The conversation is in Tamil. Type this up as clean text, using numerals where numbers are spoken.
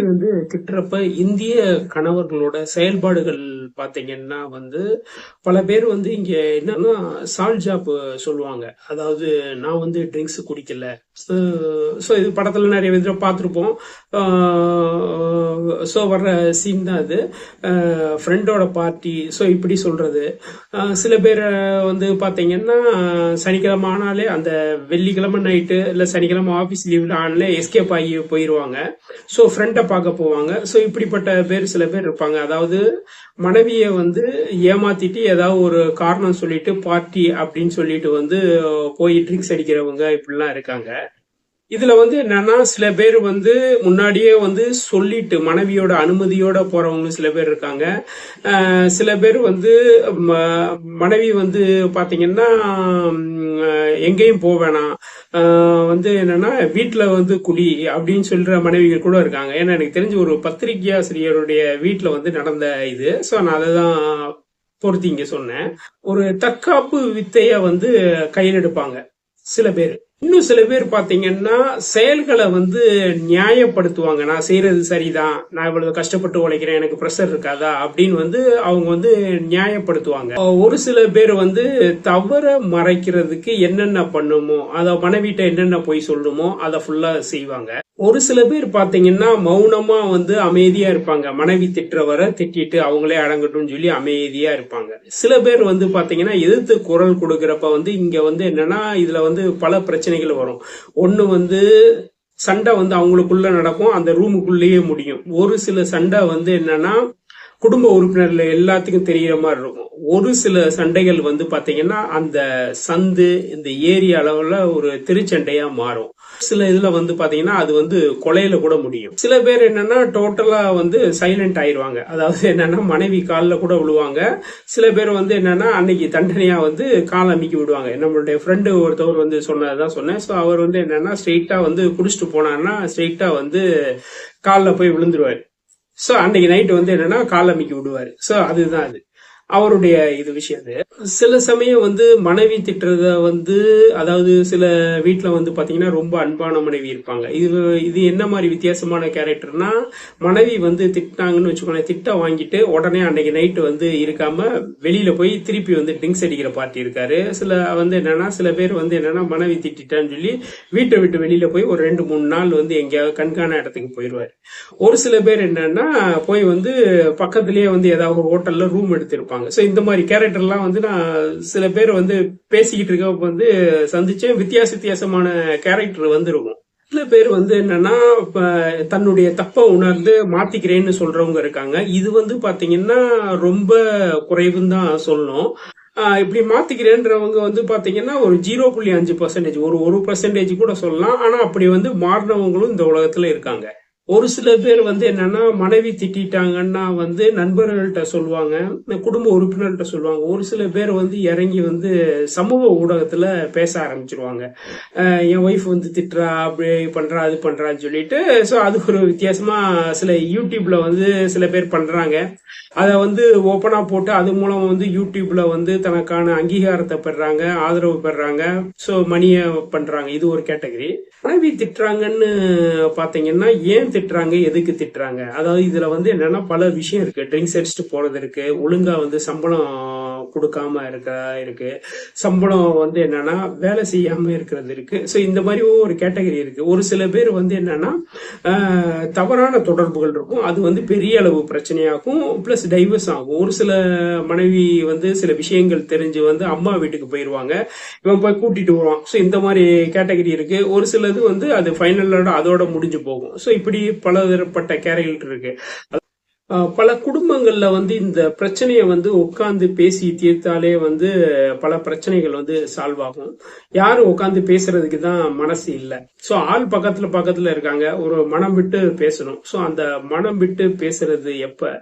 வந்து திட்டுறப்ப இந்திய கணவர்களோட செயல்பாடுகள் பாத்தீங்கன்னா பல பேர் இங்க என்னன்னா சால்ட் ஜாப் சொல்லுவாங்க. அதாவது நான் ட்ரிங்க்ஸ் குடிக்கல. ஸோ இது படத்துல நிறைய விதம் பார்த்துருப்போம். ஸோ வர்ற சீன் தான் அது. ஃப்ரெண்டோட பார்ட்டி, ஸோ இப்படி சொல்றது. சில பேர் பாத்தீங்கன்னா சனிக்கிழமை ஆனாலே அந்த வெள்ளிக்கிழமை நைட்டு இல்ல சனிக்கிழமை ஆபீஸ் லீவ்ல ஆனாலே எஸ்கேப் ஆகி போயிருவாங்க. ஸோ ஃப்ரெண்டை பார்க்க போவாங்க. ஸோ இப்படிப்பட்ட பேர் சில பேர் இருப்பாங்க. அதாவது மனைவியை ஏமாத்திட்டு ஏதாவது ஒரு காரணம் சொல்லிட்டு பார்ட்டி அப்படின்னு சொல்லிட்டு போய் ட்ரிங்க்ஸ் அடிக்கிறவங்க இப்படிலாம் இருக்காங்க. இதுல என்னன்னா சில பேர் முன்னாடியே சொல்லிட்டு மனைவியோட அனுமதியோட போறவங்க சில பேர் இருக்காங்க. சில பேர் மனைவி பாத்தீங்கன்னா எங்கேயும் போவேணாம், என்னன்னா வீட்டுல குடி அப்படின்னு சொல்ற மனைவிகள் கூட இருக்காங்க. ஏன்னா எனக்கு தெரிஞ்சு ஒரு பத்திரிகை ஆசிரியருடைய வீட்டுல நடந்த இது. ஸோ நான் அதை தான் பொறுத்து இங்க சொன்னேன். ஒரு தற்காப்பு வித்தைய கையில் எடுப்பாங்க சில பேர். இன்னும் சில பேர் பாத்தீங்கன்னா செயல்களை நியாயப்படுத்துவாங்க. நான் செய்யறது சரிதான், நான் இவ்வளவு கஷ்டப்பட்டு உழைக்கிறேன், எனக்கு ப்ரெஷர் இருக்காதா அப்படின்னு அவங்க நியாயப்படுத்துவாங்க. ஒரு சில பேர் தவற மறைக்கிறதுக்கு என்னென்ன பண்ணுமோ, அத மனைவிட்ட என்னென்ன போய் சொல்லணுமோ அதை ஃபுல்லா செய்வாங்க. ஒரு சில பேர் பாத்தீங்கன்னா மௌனமா அமைதியா இருப்பாங்க. மனைவி திட்டுறவரை திட்டிட்டு அவங்களே அடங்கட்டும் சொல்லி அமைதியா இருப்பாங்க. சில பேர் பாத்தீங்கன்னா எதிர்த்து குரல் கொடுக்கறப்ப இங்க என்னன்னா இதுல பல பிரச்சனைகள் வரும். ஒண்ணு சண்டை அவங்களுக்குள்ள நடக்கும், அந்த ரூமுக்குள்ளேயே முடியும். ஒரு சில சண்டை என்னன்னா குடும்ப உறுப்பினர்ல எல்லாத்துக்கும் தெரியற மாதிரி இருக்கும். ஒரு சில சண்டைகள் பாத்தீங்கன்னா அந்த சந்து இந்த ஏரியா அளவுல ஒரு திருச்சண்டையா மாறும். சில இதுல பாத்தீங்கன்னா அது கொலையில கூட முடியும். சில பேர் என்னன்னா டோட்டலா சைலண்ட் ஆயிருவாங்க. அதாவது என்னன்னா மனைவி காலில் கூட விழுவாங்க. சில பேர் என்னன்னா அன்னைக்கு தண்டனையா கால் அமைக்கி விடுவாங்க. நம்மளுடைய ஃப்ரெண்டு ஒருத்தவர் சொன்னதான் சொன்னேன். ஸோ அவர் என்னன்னா ஸ்ட்ரெயிட்டா குடிச்சிட்டு போனாருன்னா ஸ்ட்ரெயிட்டா காலில் போய் விழுந்துருவாரு. சோ அன்னைக்கு நைட்டு என்னன்னா கால் அமைக்கி விடுவாரு. சோ அதுதான் அது அவருடைய இது விஷயம். சில சமயம் மனைவி திட்டுறத அதாவது சில வீட்டுல பாத்தீங்கன்னா ரொம்ப அன்பான மனைவி இருப்பாங்க. இது என்ன மாதிரி வித்தியாசமான கேரக்டர்னா, மனைவி திட்டினாங்கன்னு வச்சுக்கோங்க, திட்ட வாங்கிட்டு உடனே அன்னைக்கு நைட்டு இருக்காம வெளியில போய் திருப்பி ட்ரிங்க்ஸ் அடிக்கிற பார்ட்டி இருக்காரு. சில என்னன்னா சில பேர் என்னன்னா மனைவி திட்டான்னு சொல்லி வீட்டை விட்டு வெளியில போய் ஒரு 2-3 நாள் எங்கேயாவது கண்காண இடத்துக்கு போயிடுவாரு. ஒரு சில பேர் என்னன்னா போய் பக்கத்திலேயே ஏதாவது ஹோட்டல்ல ரூம் எடுத்திருப்பாங்க. சோ இந்த மாதிரி கேரக்டர்லாம் நான் சில பேர் பேசிக்கிட்டு இருக்க சந்திச்சேன். வித்தியாசமான கேரக்டர் இருக்கும். சில பேர் என்னன்னா தன்னுடைய தப்ப உணர்ந்து மாத்திக்கிறேன்னு சொல்றவங்க இருக்காங்க. இது பாத்தீங்கன்னா ரொம்ப குறைவுன்னு தான் சொல்லணும். இப்படி மாத்திக்கிறேன்றவங்க பாத்தீங்கன்னா ஒரு 0.5%, ஒரு 1% கூட சொல்லலாம். ஆனா அப்படி மாறினவங்களும் இந்த உலகத்துல இருக்காங்க. ஒரு சில பேர் என்னன்னா மனைவி திட்டாங்கன்னா நண்பர்கள்ட்ட சொல்லுவாங்க, குடும்ப உறுப்பினர்கிட்ட சொல்லுவாங்க. ஒரு சில பேர் இறங்கி சமூக ஊடகத்துல பேச ஆரம்பிச்சிருவாங்க. என் ஒய்ஃப் திட்டுறா, அப்படி பண்றா, அது பண்றான்னு சொல்லிட்டு. சோ அது ஒரு வித்தியாசமா சில யூடியூப்ல சில பேர் பண்றாங்க. அத ஓப்பனா போட்டு அது மூலம் யூடியூப்ல தனக்கான அங்கீகாரத்தை பெறாங்க, ஆதரவு பெறாங்க. சோ மணிய பண்றாங்க. இது ஒரு கேட்டகரி. மனைவி திட்டுறாங்கன்னு பாத்தீங்கன்னா ஏன் திட்டுறாங்க, எதுக்கு திட்டுறாங்க? அதாவது இதுல என்னன்னா பல விஷயம் இருக்கு. ட்ரிங்க்ஸ் அடிச்சுட்டு போறது இருக்கு, ஒழுங்கா சம்பளம் கொடுக்காம இருக்கு, சம்பளம் என்னன்னா வேலை செய்யாம இருக்கிறது இருக்கு. சோ இந்த மாதிரி ஒரு கேட்டகரி இருக்கு. ஒரு சில பேர் என்னன்னா தவறான தொடர்புகள் இருக்கும். அது பெரிய அளவு பிரச்சனையாகும், பிளஸ் டைவர்ஸ் ஆகும். ஒரு சில மனைவி சில விஷயங்கள் தெரிஞ்சு அம்மா வீட்டுக்கு போயிருவாங்க, இவன் போய் கூட்டிட்டு வருவான். சோ இந்த மாதிரி கேட்டகரி இருக்கு. ஒரு சிலது அது ஃபைனலோட அதோட முடிஞ்சு போகும். சோ இப்படி பலதரப்பட்ட கேரக்டர் இருக்கு. பல குடும்பங்கள்ல இந்த பிரச்சனைய உட்கார்ந்து பேசி தீர்த்தாலே பல பிரச்சனைகள் சால்வ் ஆகும். யாரும் உட்கார்ந்து பேசுறதுக்கு தான் மனசு இல்ல. சோ ஆள் பக்கத்துல இருக்காங்க, ஒரு மனம் விட்டு பேசணும். சோ அந்த மனம் விட்டு பேசுறது எப்ப